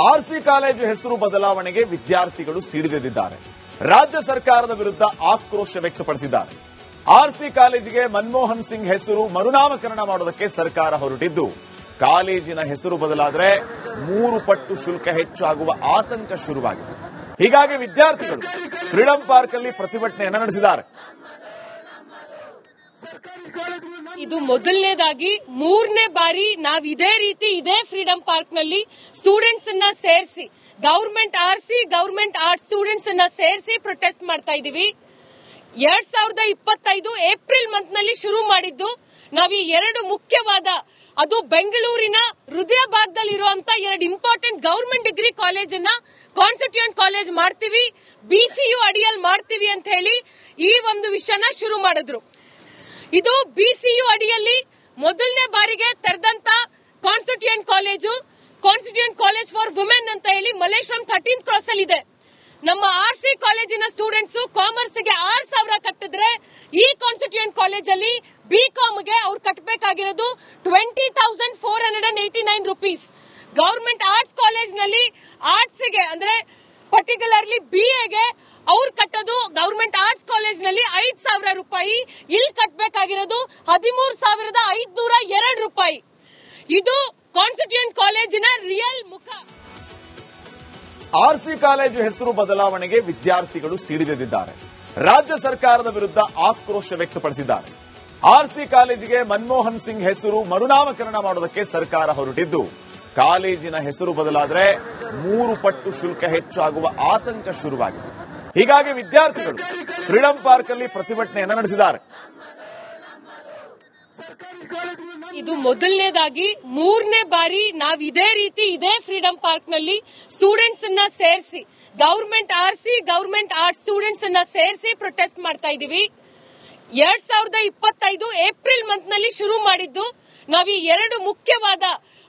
RC college ಹೆಸರು ಬದಲಾವಣೆಗೆ ವಿದ್ಯಾರ್ಥಿಗಳು ಸಿಡಿದೆದ್ದಿದ್ದಾರೆ. ರಾಜ್ಯ ಸರ್ಕಾರದ ವಿರುದ್ಧ ಆಕ್ರೋಶ ವ್ಯಕ್ತಪಡಿಸಿದ್ದಾರೆ. ಆರ್ಸಿ ಕಾಲೇಜಿಗೆ ಮನಮೋಹನ್ ಸಿಂಗ್ ಹೆಸರು ಮರುನಾಮಕರಣ ಮಾಡೋದಕ್ಕೆ ಸರ್ಕಾರ ಹೊರಟಿದ್ದು, ಕಾಲೇಜಿನ ಹೆಸರು ಬದಲಾದರೆ 3 ಪಟ್ಟು ಶುಲ್ಕ ಹೆಚ್ಚಾಗುವ ಆತಂಕ ಶುರುವಾಗಿದೆ. ಹೀಗಾಗಿ ವಿದ್ಯಾರ್ಥಿಗಳು ಫ್ರೀಡಂ ಪಾರ್ಕ್ ಅಲ್ಲಿ ಪ್ರತಿಭಟನೆಯನ್ನು ನಡೆಸಿದ್ದಾರೆ. ಇದು ಮೊದಲನೇದಾಗಿ 3ನೇ ಬಾರಿ ನಾವು ಇದೇ ರೀತಿ ಇದೇ ಫ್ರೀಡಂ ಪಾರ್ಕ್ ನಲ್ಲಿ ಸ್ಟೂಡೆಂಟ್ಸ್ ಅನ್ನ ಸೇರಿಸಿ government RC government arts students ಅನ್ನ ಸೇರಿಸಿ ಪ್ರೊಟೆಸ್ಟ್ ಮಾಡ್ತಾ ಇದೀವಿ. 2025 ಏಪ್ರಿಲ್ ಮಂತ್ ನಲ್ಲಿ ಶುರು ಮಾಡಿದ್ದು. ನಾವು ಈ 2 ಮುಖ್ಯವಾದ, ಅದು ಬೆಂಗಳೂರಿನ ಹೃದಯ ಭಾಗದಲ್ಲಿ ಇರುವಂತ 2 ಇಂಪಾರ್ಟೆಂಟ್ ಗವರ್ಮೆಂಟ್ ಡಿಗ್ರಿ ಕಾಲೇಜ್ ಅನ್ನ ಕಾನ್ಸ್ಟಿಟ್ಯೂಯೆಂಟ್ ಕಾಲೇಜ್ ಮಾಡ್ತೀವಿ, ಬಿಸಿಯು ಅಡಿಯಲ್ಲಿ ಮಾಡ್ತೀವಿ ಅಂತ ಹೇಳಿ ಈ ಒಂದು ವಿಷಯನ ಶುರು ಮಾಡಿದ್ರು. ಇದು ಬಿಸಿಯು ಅಡಿಯಲ್ಲಿ ಮೊದಲನೇ ಬಾರಿಗೆ ತೆರೆದಂತ ಕಾನ್ಸ್ಟಿಟ್ಯೂಯೆಂಟ್ ಕಾಲೇಜ್ ಫಾರ್ ವುಮೆನ್ ಅಂತ ಹೇಳಿ ಮಲ್ಲೇಶ್ವರಂ 13th ಕ್ರಾಸ್ ಅಲ್ಲಿ ಇದೆ. ನಮ್ಮ ಆರ್ಸಿ ಕಾಲೇಜಿನ ಸ್ಟೂಡೆಂಟ್ಸ್ ಕಾಮರ್ಸ್ಗೆ 6,000 ಕಟ್ಟಿದ್ರೆ, ಈ ಕಾನ್ಸ್ಟಿಟ್ಯೂಯೆಂಟ್ ಕಾಲೇಜ್ ಅಲ್ಲಿ ಬಿಕಾಮ್ಗೆ ಅವ್ರು ಕಟ್ಟಬೇಕಾಗಿರೋದು 20,489 ರೂಪೀಸ್. ಗವರ್ಮೆಂಟ್ ಆರ್ಟ್ಸ್ ಕಾಲೇಜ್ ನಲ್ಲಿ ಆರ್ಟ್ಸ್ಗೆ ಅಂದ್ರೆ ಪರ್ಟಿಕ್ಯುಲರ್ಲಿ ಬಿಎಗೆ ಅವ್ರು ಕಟ್ಟೋದು ಗವರ್ಮೆಂಟ್ ಆರ್ಟ್ಸ್ ಕಾಲೇಜ್ ನಲ್ಲಿ 5,000 ರೂಪಾಯಿ. ಇಲ್ಲಿ ಕಟ್ಟಬೇಕಾಗಿರೋದು 13,502 ರೂಪಾಯಿ. ಇದು ಕಾನ್ಸ್ಟಿಟ್ಯೂಯೆಂಟ್ ಕಾಲೇಜಿನ ರಿಯಲ್ ಮುಖ. ಆರ್ಸಿ ಕಾಲೇಜು ಹೆಸರು ಬದಲಾವಣೆಗೆ ವಿದ್ಯಾರ್ಥಿಗಳು ಸಿಡಿದೆದ್ದಿದ್ದಾರೆ. ರಾಜ್ಯ ಸರ್ಕಾರದ ವಿರುದ್ಧ ಆಕ್ರೋಶ ವ್ಯಕ್ತಪಡಿಸಿದ್ದಾರೆ. ಆರ್ಸಿ ಕಾಲೇಜಿಗೆ ಮನಮೋಹನ್ ಸಿಂಗ್ ಹೆಸರು ಮರುನಾಮಕರಣ ಮಾಡೋದಕ್ಕೆ ಸರ್ಕಾರ ಹೊರಟಿದ್ದು, ಕಾಲೇಜಿನ ಹೆಸರು ಬದಲಾದರೆ 3 ಪಟ್ಟು ಶುಲ್ಕ ಹೆಚ್ಚಾಗುವ ಆತಂಕ ಶುರುವಾಗಿದೆ. ಹೀಗಾಗಿ ವಿದ್ಯಾರ್ಥಿಗಳು ಫ್ರೀಡಂ ಪಾರ್ಕ್ ಅಲ್ಲಿ ಪ್ರತಿಭಟನೆಯನ್ನು ನಡೆಸಿದ್ದಾರೆ. ಇದು ಮೊದಲನೇದಾಗಿ 3ನೇ ಬಾರಿ ನಾವು ಇದೇ ರೀತಿ ಇದೇ ಫ್ರೀಡಂ ಪಾರ್ಕ್ ನಲ್ಲಿ ಸ್ಟೂಡೆಂಟ್ಸ್ ಅನ್ನ ಸೇರಿಸಿ government RC government arts students ಅನ್ನ ಸೇರಿಸಿ ಪ್ರೊಟೆಸ್ಟ್ ಮಾಡ್ತಾ ಇದೀವಿ. 2025 ಏಪ್ರಿಲ್ ಮಂತ್ ನಲ್ಲಿ ಶುರು ಮಾಡಿದ್ದು. ನಾವು ಈ 2 ಮುಖ್ಯವಾದ,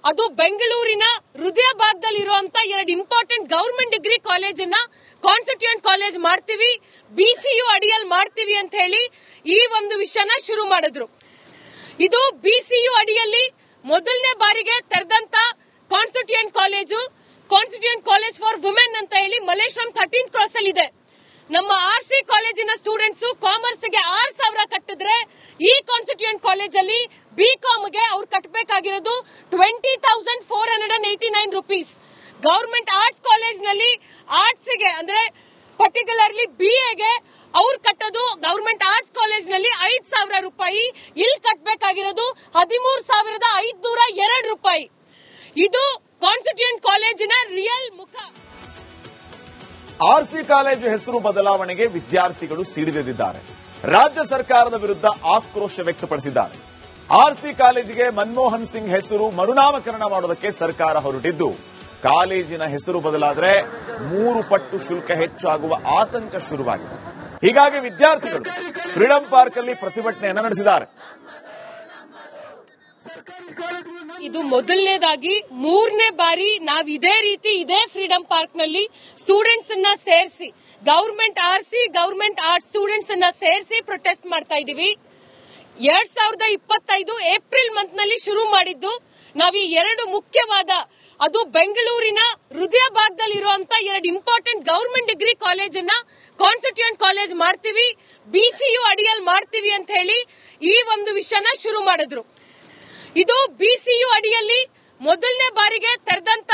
ಅದು ಬೆಂಗಳೂರಿನ ಹೃದಯ ಭಾಗದಲ್ಲಿ ಇರುವಂತ 2 ಇಂಪಾರ್ಟೆಂಟ್ ಗವರ್ಮೆಂಟ್ ಡಿಗ್ರಿ ಕಾಲೇಜ್ ಅನ್ನ ಕಾನ್ಸ್ಟಿಟ್ಯೂಯೆಂಟ್ ಕಾಲೇಜ್ ಮಾಡ್ತೀವಿ, ಬಿಸಿಯು ಅಡಿಯಲ್ಲಿ ಮಾಡ್ತೀವಿ ಅಂತ ಹೇಳಿ ಈ ಒಂದು ವಿಷಯನ ಶುರು ಮಾಡಿದ್ರು. ಇದು ಬಿಸಿಯು ಅಡಿಯಲ್ಲಿ ಮೊದಲನೇ ಬಾರಿಗೆ ತೆರೆದಂತ ಕಾನ್ಸ್ಟಿಟ್ಯೂಯೆಂಟ್ ಕಾಲೇಜ್ ಫಾರ್ ವುಮೆನ್ ಅಂತ ಹೇಳಿ ಮಲ್ಲೇಶ್ವರಂ 13th ಕ್ರಾಸ್ ಅಲ್ಲಿ ಇದೆ. ನಮ್ಮ ಆರ್ಸಿ ಕಾಲೇಜಿನ ಸ್ಟೂಡೆಂಟ್ಸ್ ಕಾಮರ್ಸ್ಗೆ 6,000 ಕಟ್ಟಿದ್ರೆ, ಈ ಕಾನ್ಸ್ಟಿಟ್ಯೂಯೆಂಟ್ ಕಾಲೇಜ್ ಅಲ್ಲಿ ಬಿಕಾಮ್ಗೆ ಅವ್ರು ಕಟ್ಟಬೇಕಾಗಿರೋದು 20,489 ರೂಪೀಸ್. ಗವರ್ಮೆಂಟ್ ಆರ್ಟ್ಸ್ ಕಾಲೇಜ್ ನಲ್ಲಿ ಆರ್ಟ್ಸ್ಗೆ ಅಂದ್ರೆ ಪರ್ಟಿಕ್ಯುಲರ್ಲಿ ಬಿಎಗೆ ಅವ್ರು ಕಟ್ಟೋದು ಗವರ್ಮೆಂಟ್ ಆರ್ಟ್ಸ್ ಕಾಲೇಜ್ ನಲ್ಲಿ 5,000 ರೂಪಾಯಿ. ಇಲ್ಲಿ ಕಟ್ಟಬೇಕಾಗಿರೋದು 13,502 ರೂಪಾಯಿ. ಇದು ಕಾನ್ಸ್ಟಿಟ್ಯೂಯೆಂಟ್ ಕಾಲೇಜಿನ ರಿಯಲ್ ಮುಖ. ಆರ್ಸಿ ಕಾಲೇಜು ಹೆಸರು ಬದಲಾವಣೆಗೆ ವಿದ್ಯಾರ್ಥಿಗಳು ಸಿಡಿದೆದ್ದಿದ್ದಾರೆ. ರಾಜ್ಯ ಸರ್ಕಾರದ ವಿರುದ್ಧ ಆಕ್ರೋಶ ವ್ಯಕ್ತಪಡಿಸಿದ್ದಾರೆ. ಆರ್ಸಿ ಕಾಲೇಜಿಗೆ ಮನಮೋಹನ್ ಸಿಂಗ್ ಹೆಸರು ಮರುನಾಮಕರಣ ಮಾಡೋದಕ್ಕೆ ಸರ್ಕಾರ ಹೊರಟಿದ್ದು, ಕಾಲೇಜಿನ ಹೆಸರು ಬದಲಾದರೆ 3 ಪಟ್ಟು ಶುಲ್ಕ ಹೆಚ್ಚಾಗುವ ಆತಂಕ ಶುರುವಾಗಿದೆ. ಹೀಗಾಗಿ ವಿದ್ಯಾರ್ಥಿಗಳು ಫ್ರೀಡಂ ಪಾರ್ಕ್ ಅಲ್ಲಿ ಪ್ರತಿಭಟನೆಯನ್ನು ನಡೆಸಿದ್ದಾರೆ. ಇದು ಮೊದಲನೇದಾಗಿ 3ನೇ ಬಾರಿ ನಾವು ಇದೇ ರೀತಿ ಇದೇ ಫ್ರೀಡಂ ಪಾರ್ಕ್ ನಲ್ಲಿ ಸ್ಟೂಡೆಂಟ್ಸ್ ಅನ್ನ ಸೇರಿಸಿ government RC government arts students ಅನ್ನ ಸೇರಿಸಿ ಪ್ರೊಟೆಸ್ಟ್ ಮಾಡ್ತಾ ಇದೀವಿ. 2025 ಏಪ್ರಿಲ್ ಮಂತ್ ನಲ್ಲಿ ಶುರು ಮಾಡಿದ್ದು. ನಾವು ಈ 2 ಮುಖ್ಯವಾದ, ಅದು ಬೆಂಗಳೂರಿನ ಹೃದಯ ಭಾಗದಲ್ಲಿ ಇರುವಂತ 2 ಇಂಪಾರ್ಟೆಂಟ್ ಗವರ್ಮೆಂಟ್ ಡಿಗ್ರಿ ಕಾಲೇಜ್ ಅನ್ನ ಕಾನ್ಸ್ಟಿಟ್ಯೂಯೆಂಟ್ ಕಾಲೇಜ್ ಮಾಡ್ತೀವಿ, ಬಿಸಿಯು ಅಡಿಯಲ್ಲಿ ಮಾಡ್ತೀವಿ ಅಂತ ಹೇಳಿ ಈ ಒಂದು ವಿಷಯನ ಶುರು ಮಾಡಿದ್ರು. ಇದು ಬಿಸಿಯು ಅಡಿಯಲ್ಲಿ ಮೊದಲನೇ ಬಾರಿಗೆ ತೆರೆದಂತ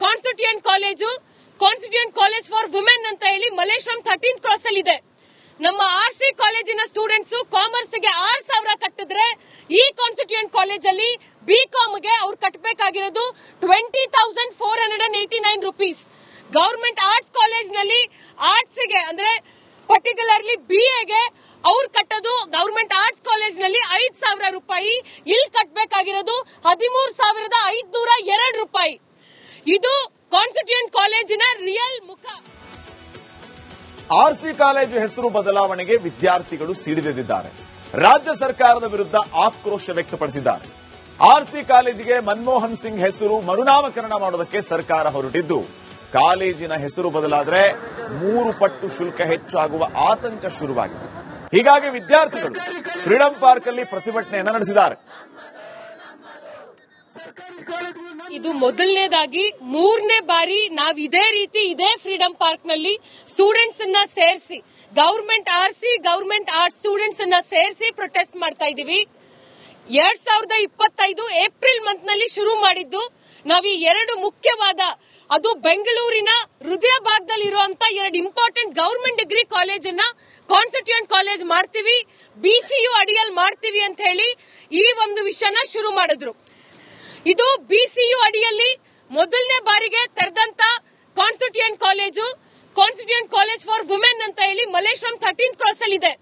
ಕಾನ್ಸ್ಟಿಟ್ಯೂಯೆಂಟ್ ಕಾಲೇಜ್ ಫಾರ್ ವುಮೆನ್ ಅಂತ ಹೇಳಿ ಮಲ್ಲೇಶ್ವರಂ 13th ಕ್ರಾಸ್ ಅಲ್ಲಿ ಇದೆ. ನಮ್ಮ ಆರ್ಸಿ ಕಾಲೇಜಿನ ಸ್ಟೂಡೆಂಟ್ಸ್ ಕಾಮರ್ಸ್ಗೆ 6,000 ಕಟ್ಟಿದ್ರೆ, ಈ ಕಾನ್ಸ್ಟಿಟ್ಯೂಯೆಂಟ್ ಕಾಲೇಜ್ ಅಲ್ಲಿ ಬಿಕಾಮ್ಗೆ ಅವ್ರು ಕಟ್ಟಬೇಕಾಗಿರೋದು 20,489 ರೂಪೀಸ್. ಗವರ್ಮೆಂಟ್ ಆರ್ಟ್ಸ್ ಕಾಲೇಜ್ ನಲ್ಲಿ ಆರ್ಟ್ಸ್ಗೆ ಅಂದ್ರೆ ಪರ್ಟಿಕ್ಯುಲರ್ಲಿ ಬಿಎಗೆ ಅವ್ರು ಕಟ್ಟೋದು ಗವರ್ಮೆಂಟ್ ಆರ್ಟ್ಸ್ ಕಾಲೇಜ್ ನಲ್ಲಿ 5,000 ರೂಪಾಯಿ. ಇಲ್ಲಿ ಕಟ್ಟಬೇಕಾಗಿರೋದು 13,502 ರೂಪಾಯಿ. ಇದು ಕಾನ್ಸ್ಟಿಟ್ಯೂಯೆಂಟ್ ಕಾಲೇಜಿನ ರಿಯಲ್ ಮುಖ. ಆರ್ಸಿ ಕಾಲೇಜು ಹೆಸರು ಬದಲಾವಣೆಗೆ ವಿದ್ಯಾರ್ಥಿಗಳು ಸಿಡಿದೆದ್ದಿದ್ದಾರೆ. ರಾಜ್ಯ ಸರ್ಕಾರದ ವಿರುದ್ಧ ಆಕ್ರೋಶ ವ್ಯಕ್ತಪಡಿಸಿದ್ದಾರೆ. ಆರ್ಸಿ ಕಾಲೇಜಿಗೆ ಮನಮೋಹನ್ ಸಿಂಗ್ ಹೆಸರು ಮರುನಾಮಕರಣ ಮಾಡೋದಕ್ಕೆ ಸರ್ಕಾರ ಹೊರಟಿದ್ದು, ಕಾಲೇಜಿನ ಹೆಸರು ಬದಲಾದರೆ 3 ಪಟ್ಟು ಶುಲ್ಕ ಹೆಚ್ಚಾಗುವ ಆತಂಕ ಶುರುವಾಗಿದೆ. ಹೀಗಾಗಿ ವಿದ್ಯಾರ್ಥಿಗಳು ಫ್ರೀಡಂ ಪಾರ್ಕ್ ಅಲ್ಲಿ ಪ್ರತಿಭಟನೆಯನ್ನು ನಡೆಸಿದ್ದಾರೆ. ಇದು ಮೊದಲನೇದಾಗಿ ಮೂರನೇ ಬಾರಿ ನಾವು ಇದೇ ರೀತಿ ಇದೇ ಫ್ರೀಡಂ ಪಾರ್ಕ್ ನಲ್ಲಿ ಸ್ಟೂಡೆಂಟ್ಸ್ ಅನ್ನ ಸೇರಿಸಿ government RC government arts students ಅನ್ನ ಸೇರಿಸಿ ಪ್ರೊಟೆಸ್ಟ್ ಮಾಡ್ತಾ ಇದೀವಿ. 2025 ಏಪ್ರಿಲ್ ಮಂತ್ ನಲ್ಲಿ ಶುರು ಮಾಡಿದ್ದು ನಾವು ಈ ಎರಡು ಮುಖ್ಯವಾದ ಅದು ಬೆಂಗಳೂರಿನ ಹೃದಯ ಭಾಗದಲ್ಲಿ ಇರುವಂತ ಎರಡು ಇಂಪಾರ್ಟೆಂಟ್ ಗವರ್ಮೆಂಟ್ ಡಿಗ್ರಿ ಕಾಲೇಜ್ ಅನ್ನ ಕಾನ್ಸ್ಟಿಟ್ಯೂಯೆಂಟ್ ಕಾಲೇಜ್ ಮಾಡ್ತೀವಿ, ಬಿಸಿಯು ಅಡಿಯಲ್ಲಿ ಮಾಡ್ತೀವಿ ಅಂತ ಹೇಳಿ ಈ ಒಂದು ವಿಷಯನ ಶುರು ಮಾಡಿದ್ರು. ಇದು ಬಿಸಿಯು ಅಡಿಯಲ್ಲಿ ಮೊದಲನೇ ಬಾರಿಗೆ ತೆರೆದಂತ ಕಾನ್ಸ್ಟಿಟ್ಯೂಯೆಂಟ್ ಕಾಲೇಜ್ ಫಾರ್ ವುಮೆನ್ ಅಂತ ಹೇಳಿ ಮಲ್ಲೇಶ್ವರಂ 13th ಕ್ರಾಸ್ ಅಲ್ಲಿ ಇದೆ.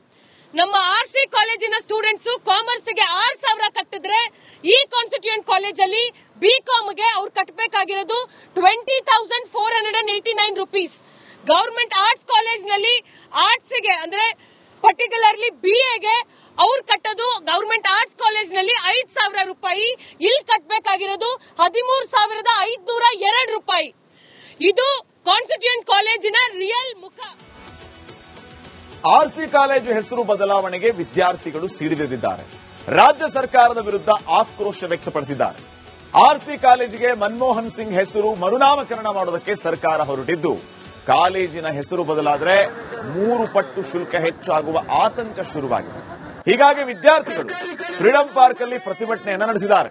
ನಮ್ಮ ಆರ್ಸಿ ಕಾಲೇಜಿನ ಸ್ಟೂಡೆಂಟ್ಸ್ ಕಾಮರ್ಸ್ ಗೆ 6,000 ಕಟ್ಟಿದ್ರೆ ಈ ಕಾನ್ಸ್ಟಿಟ್ಯೂಯೆಂಟ್ ಕಾಲೇಜ್ ಅಲ್ಲಿ ಬಿಕಾಮ್ ಗೆ ಅವ್ರು ಕಟ್ಟಬೇಕಾಗಿರೋದು 20,489 ರೂಪೀಸ್. ಗವರ್ಮೆಂಟ್ ಆರ್ಟ್ಸ್ ಕಾಲೇಜ್ ನಲ್ಲಿ ಆರ್ಟ್ಸ್ ಗೆ ಅಂದ್ರೆ ಪರ್ಟಿಕ್ಯುಲರ್ಲಿ ಬಿಎಗೆ ಅವ್ರು ಕಟ್ಟೋದು ಗವರ್ಮೆಂಟ್ ಆರ್ಟ್ಸ್ ಕಾಲೇಜ್ ನಲ್ಲಿ 5,000 ರೂಪಾಯಿ. ಇಲ್ಲಿ ಕಟ್ಟಬೇಕಾಗಿರೋದು 13,502 ರೂಪಾಯಿ. ಇದು ಕಾನ್ಸ್ಟಿಟ್ಯೂಯೆಂಟ್ ಕಾಲೇಜಿನ ರಿಯಲ್ ಮುಖ. ಆರ್ಸಿ ಕಾಲೇಜು ಹೆಸರು ಬದಲಾವಣೆಗೆ ವಿದ್ಯಾರ್ಥಿಗಳು ಸಿಡಿದೆದ್ದಿದ್ದಾರೆ. ರಾಜ್ಯ ಸರ್ಕಾರದ ವಿರುದ್ಧ ಆಕ್ರೋಶ ವ್ಯಕ್ತಪಡಿಸಿದ್ದಾರೆ. ಆರ್ಸಿ ಕಾಲೇಜಿಗೆ ಮನಮೋಹನ್ ಸಿಂಗ್ ಹೆಸರು ಮರುನಾಮಕರಣ ಮಾಡೋದಕ್ಕೆ ಸರ್ಕಾರ ಹೊರಟಿದ್ದು, ಕಾಲೇಜಿನ ಹೆಸರು ಬದಲಾದರೆ 3 ಪಟ್ಟು ಶುಲ್ಕ ಹೆಚ್ಚಾಗುವ ಆತಂಕ ಶುರುವಾಗಿದೆ. ಹೀಗಾಗಿ ವಿದ್ಯಾರ್ಥಿಗಳು ಫ್ರೀಡಂ ಪಾರ್ಕ್ ಅಲ್ಲಿ ಪ್ರತಿಭಟನೆಯನ್ನು ನಡೆಸಿದ್ದಾರೆ.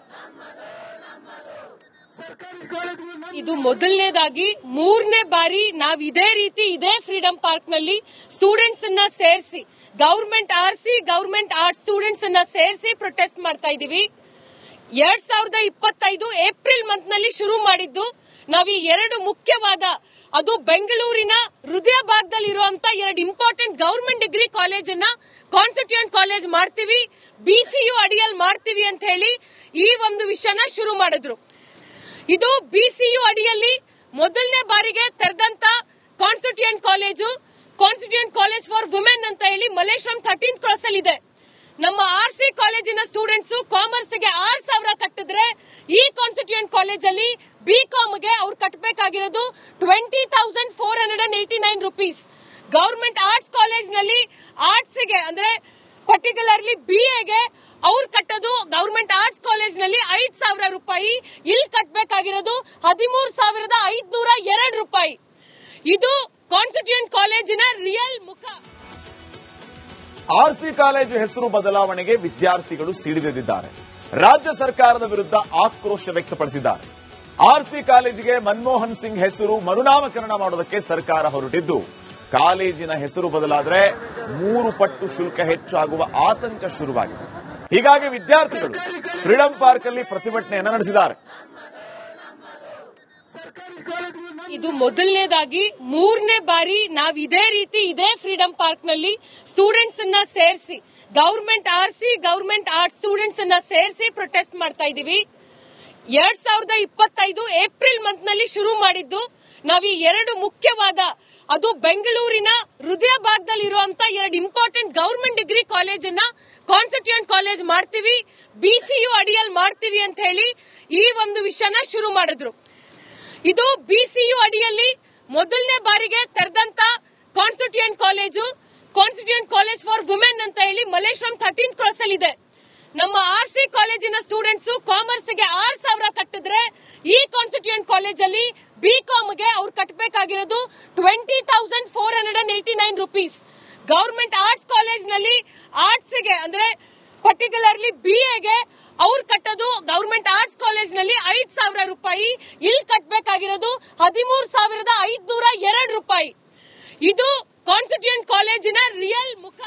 ಇದು ಮೊದಲನೇದಾಗಿ ಮೂರನೇ ಬಾರಿ ನಾವು ಇದೇ ರೀತಿ ಇದೇ ಫ್ರೀಡಂ ಪಾರ್ಕ್ ನಲ್ಲಿ ಸ್ಟೂಡೆಂಟ್ಸ್ ಅನ್ನ ಸೇರಿಸಿ government RC government arts students ಅನ್ನ ಸೇರಿಸಿ ಪ್ರೊಟೆಸ್ಟ್ ಮಾಡ್ತಾ ಇದೀವಿ. 2025 ಏಪ್ರಿಲ್ ಮಂತ್ ನಲ್ಲಿ ಶುರು ಮಾಡಿದ್ದು ನಾವು ಈ ಎರಡು ಮುಖ್ಯವಾದ ಅದು ಬೆಂಗಳೂರಿನ ಹೃದಯ ಭಾಗದಲ್ಲಿ ಇರುವಂತ ಎರಡು ಇಂಪಾರ್ಟೆಂಟ್ ಗವರ್ಮೆಂಟ್ ಡಿಗ್ರಿ ಕಾಲೇಜ್ ಅನ್ನ ಕಾನ್ಸ್ಟಿಟ್ಯೂಯೆಂಟ್ ಕಾಲೇಜ್ ಮಾಡ್ತೀವಿ, ಬಿಸಿಯು ಅಡಿಯಲ್ಲಿ ಮಾಡ್ತೀವಿ ಅಂತ ಹೇಳಿ ಈ ಒಂದು ವಿಷಯನ ಶುರು ಮಾಡಿದ್ರು. ಇದು ಬಿಸಿಯು ಅಡಿಯಲ್ಲಿ ಮೊದಲನೇ ಬಾರಿಗೆ ತೆರೆದಂತ ಕಾನ್ಸ್ಟಿಟ್ಯೂಯೆಂಟ್ ಕಾಲೇಜ್ ಫಾರ್ ವುಮೆನ್ ಅಂತ ಹೇಳಿ ಮಲ್ಲೇಶ್ವರಂ 13th ಕ್ರಾಸ್ ಅಲ್ಲಿ ಇದೆ. ನಮ್ಮ ಆರ್ಸಿ ಕಾಲೇಜಿನ ಸ್ಟೂಡೆಂಟ್ಸ್ ಕಾಮರ್ಸ್ ಗೆ 6,000 ಕಟ್ಟಿದ್ರೆ ಈ ಕಾನ್ಸ್ಟಿಟ್ಯೂಯೆಂಟ್ ಕಾಲೇಜ್ ಅಲ್ಲಿ ಬಿಕಾಮ್ ಗೆ ಅವ್ರು ಕಟ್ಟಬೇಕಾಗಿರೋದು 20,489 ರೂಪೀಸ್. ಗವರ್ಮೆಂಟ್ ಆರ್ಟ್ಸ್ ಕಾಲೇಜ್ ನಲ್ಲಿ ಆರ್ಟ್ಸ್ ಗೆ ಅಂದ್ರೆ ಪರ್ಟಿಕ್ಯುಲರ್ಲಿ ಬಿಎಗೆ ಅವ್ರು ಕಟ್ಟೋದು ಗವರ್ಮೆಂಟ್ ಆರ್ಟ್ಸ್ ಕಾಲೇಜ್ ನಲ್ಲಿ 5,000 ರೂಪಾಯಿ. ಇಲ್ಲಿ ಕಟ್ಟಬೇಕಾಗಿರೋದು 13,502 ರೂಪಾಯಿ. ಇದು ಕಾನ್ಸ್ಟಿಟ್ಯೂಯೆಂಟ್ ಕಾಲೇಜಿನ ರಿಯಲ್ ಮುಖ. ಆರ್ಸಿ ಕಾಲೇಜು ಹೆಸರು ಬದಲಾವಣೆಗೆ ವಿದ್ಯಾರ್ಥಿಗಳು ಸಿಡಿದೆದ್ದಿದ್ದಾರೆ. ರಾಜ್ಯ ಸರ್ಕಾರದ ವಿರುದ್ಧ ಆಕ್ರೋಶ ವ್ಯಕ್ತಪಡಿಸಿದ್ದಾರೆ. ಆರ್ಸಿ ಕಾಲೇಜಿಗೆ ಮನಮೋಹನ್ ಸಿಂಗ್ ಹೆಸರು ಮರುನಾಮಕರಣ ಮಾಡೋದಕ್ಕೆ ಸರ್ಕಾರ ಹೊರಟಿದ್ದು, ಕಾಲೇಜಿನ ಹೆಸರು ಬದಲಾದರೆ 3 ಪಟ್ಟು ಶುಲ್ಕ ಹೆಚ್ಚಾಗುವ ಆತಂಕ ಶುರುವಾಗಿದೆ. ಹೀಗಾಗಿ ವಿದ್ಯಾರ್ಥಿಗಳು ಫ್ರೀಡಂ ಪಾರ್ಕ್ ಅಲ್ಲಿ ಪ್ರತಿಭಟನೆಯನ್ನು ನಡೆಸಿದ್ದಾರೆ. ಇದು ಮೊದಲನೇದಾಗಿ ಮೂರನೇ ಬಾರಿ ನಾವು ಇದೇ ರೀತಿ ಇದೇ ಫ್ರೀಡಂ ಪಾರ್ಕ್ ನಲ್ಲಿ ಸ್ಟೂಡೆಂಟ್ಸ್ ಅನ್ನ ಸೇರಿಸಿ government RC government arts students ಅನ್ನ ಸೇರಿಸಿ ಪ್ರೊಟೆಸ್ಟ್ ಮಾಡ್ತಾ ಇದೀವಿ. 2025 ಏಪ್ರಿಲ್ ಮಂತ್ ನಲ್ಲಿ ಶುರು ಮಾಡಿದ್ದು ನಾವು ಈ ಎರಡು ಮುಖ್ಯವಾದ ಅದು ಬೆಂಗಳೂರಿನ ಹೃದಯ ಭಾಗದಲ್ಲಿ ಇರುವಂತ ಎರಡು ಇಂಪಾರ್ಟೆಂಟ್ ಗವರ್ಮೆಂಟ್ ಡಿಗ್ರಿ ಕಾಲೇಜ್ ಅನ್ನ ಕಾನ್ಸ್ಟಿಟ್ಯೂಯೆಂಟ್ ಕಾಲೇಜ್ ಮಾಡ್ತೀವಿ, ಬಿಸಿಯು ಅಡಿಯಲ್ಲಿ ಮಾಡ್ತೀವಿ ಅಂತ ಹೇಳಿ ಈ ಒಂದು ವಿಷಯನ ಶುರು ಮಾಡಿದ್ರು. ಇದು ಬಿಸಿಯು ಅಡಿಯಲ್ಲಿ ಮೊದಲನೇ ಬಾರಿಗೆ ತೆರೆದಂತ ಕಾನ್ಸ್ಟಿಟ್ಯೂಯೆಂಟ್ ಕಾಲೇಜ್ ಫಾರ್ ವುಮೆನ್ ಅಂತ ಹೇಳಿ ಮಲ್ಲೇಶ್ವರಂ 13th ಕ್ರಾಸ್ ಅಲ್ಲಿ ಇದೆ. ನಮ್ಮ ಆರ್ಸಿ ಕಾಲೇಜಿನ ಸ್ಟೂಡೆಂಟ್ಸ್ ಕಾಮರ್ಸ್ ಗೆ 6,000 ಕಟ್ಟಿದ್ರೆ ಈ ಕಾನ್ಸ್ಟಿಟ್ಯೂಯೆಂಟ್ ಕಾಲೇಜ್ ಅಲ್ಲಿ ಬಿಕಾಮ್ ಗೆ ಅವ್ರು ಕಟ್ಟಬೇಕಾಗಿರೋದು 20,489 ರೂಪೀಸ್. ಗವರ್ಮೆಂಟ್ ಆರ್ಟ್ಸ್ ಕಾಲೇಜ್ ನಲ್ಲಿ ಆರ್ಟ್ಸ್ ಗೆ ಅಂದ್ರೆ ಪರ್ಟಿಕ್ಯುಲರ್ಲಿ ಬಿಎಗೆ ಅವ್ರು ಕಟ್ಟೋದು ಗವರ್ಮೆಂಟ್ ಆರ್ಟ್ಸ್ ಕಾಲೇಜ್ ನಲ್ಲಿ 5,000 ರೂಪಾಯಿ. ಇಲ್ಲಿ ಕಟ್ಟಬೇಕಾಗಿರೋದು 13,502 ರೂಪಾಯಿ. ಇದು ಕಾನ್ಸ್ಟಿಟ್ಯೂಯೆಂಟ್ ಕಾಲೇಜಿನ ರಿಯಲ್ ಮುಖ.